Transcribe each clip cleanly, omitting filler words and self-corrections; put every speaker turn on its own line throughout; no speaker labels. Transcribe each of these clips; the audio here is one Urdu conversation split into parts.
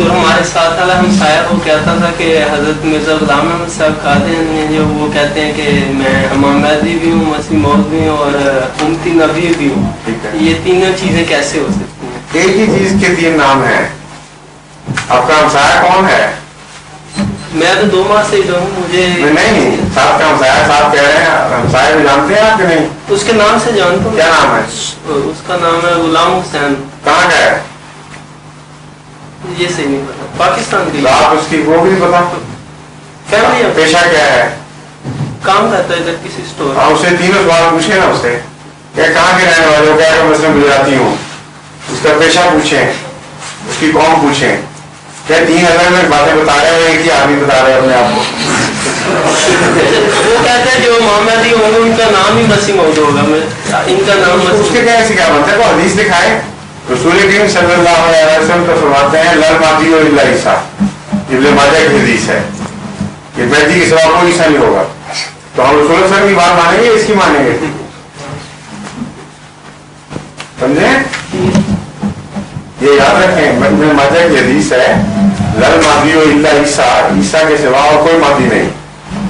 تو ہمارے ساتھ والا ہمسایہ وہ کہتا تھا کہ حضرت مرزا غلام احمد صاحب قادیانی ہیں جو وہ کہتے ہیں کہ میں امام مہدی بھی ہوں، مسیح موعود بھی ہوں اور امتی نبی بھی ہوں. یہ تینوں چیزیں کیسے ہو سکتی ہیں؟
ایک ہی چیز کے تین نام ہیں. آپ کا ہمسایہ کون ہے؟
میں تو 2 ماہ سے ہی ہوں. مجھے
نہیں صاحب کا ہمسایہ صاحب کہہ رہے ہیں، ہمسایہ بھی جانتے ہیں آپ کہ نہیں؟
اس کے نام سے جانتا ہوں.
کیا نام ہے
اس کا نام ہے غلام حسین.
کہاں کا ہے؟
یہ صحیح نہیں پتا. پاکستان کی.
آپ اس کی وہ بھی پتا؟
فیملی ہے.
پیشہ کیا ہے؟
کام کرتا ہے ادھر کسی اسٹور.
آپ اسے تینوں سوال پوچھیں نا، اسے کہ کہاں کے رہنے والے ہو، کیا کہ مسلم گجراتی ہوں. اس کا پیشہ پوچھیں، اس کی قوم پوچھیں. کیا 3 الگ الگ باتیں بتا رہے ہیں، ایک ہی آدمی بتا رہے ہیں اپنے آپ کو.
وہ کہتے ہیں جو محمدی ہوں گے ان کا نام ہی مسیح موعود ہوگا. ان کا نام
اس کے کیسے کیا بنتا ہے؟ وہ حدیث دکھائے. رسول کریم صلی اللہ علیہ وسلم تو فرماتے ہیں لل مہدی و الا عیسیٰ. ابن ماجہ کی حدیث ہے کہ مہدی کے سوا کوئی عیسیٰ نہیں ہوگا. تو ہم رسول اللہ کی بات مانیں گے، اس کی مانیں گے؟ سمجھے؟ یہ یاد رکھیں، ابن ماجہ کی حدیث ہے لل مہدی و الا عیسیٰ، عیسیٰ کے سوا اور کوئی مہدی نہیں.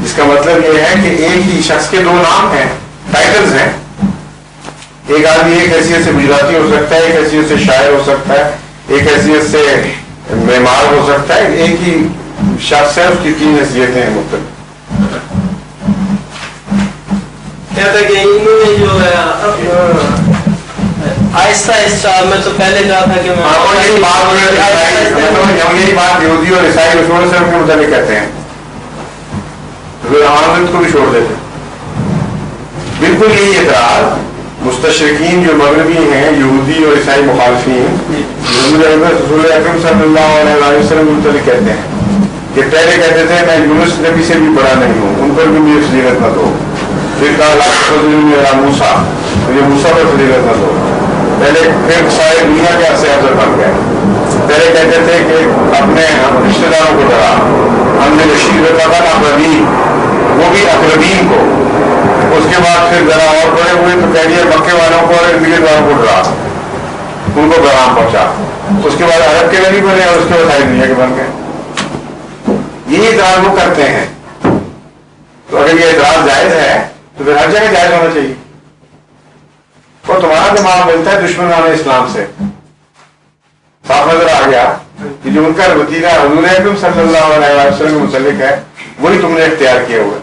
اس کا مطلب یہ ہے کہ ایک ہی شخص کے 2 نام ہیں، ٹائٹلز ہیں. ایک آدمی ایک حیثیت سے گجراتی ہو سکتا ہے، ایک حیثیت سے شاعر ہو سکتا ہے، ایک حیثیت سے معمار ہو سکتا ہے. ایک ہی شخص ہے، اس کی 3 حیثیتیں ہیں مختلف.
کہتا ہے کہ انہوں نے جو ہے آہستہ آہستہ، میں تو پہلے کہا تھا کہ میں
یہی بات یہودی اور عیسائی رسول صاحب کے متعلق کہتے ہیں. آمد کو بھی چھوڑ دیتے. بالکل یہی اعتراض مستشرقین جو مغربی ہیں، یہودی اور عیسائی مخالفین، رسول اکرم صلی اللہ علیہ وسلم کے متعلق کہتے ہیں کہ پہلے کہتے تھے میں یونس نبی سے بھی بڑا نہیں ہوں، ان پر بھی مجھے فضیلت نہ دو. پھر کہا موسیٰ، مجھے موسیٰ پر فضیلت نہ دو. پھر سارے دنیا کے عرصے افضل بن گئے. پہلے کہتے تھے کہ اپنے رشتے داروں کو ڈرا، ہم نے رشید اقربین، وہ بھی اقربین کو. اس کے بعد پھر ذرا اور بڑے ہوئے تو کہہ دیا مکے والوں کو اور ارد والوں کو ڈرا، ان کو پیغام پہنچا. اس کے بعد عرب کے نبی بنے اور اس کے بعد ساری دنیا کے بن گئے. یہی اعتراض وہ کرتے ہیں. تو اگر یہ اعتراض جائز ہے تو پھر ہر جگہ جائز ہونا چاہیے. اور تمہارا دماغ ملتا ہے دشمنان اسلام سے. صاف نظر آ گیا کہ جو ان کا وتیرہ حضور اکرم صلی اللہ علیہ وسلم کے متعلق ہے وہی تم نے اختیار کیا ہوا ہے.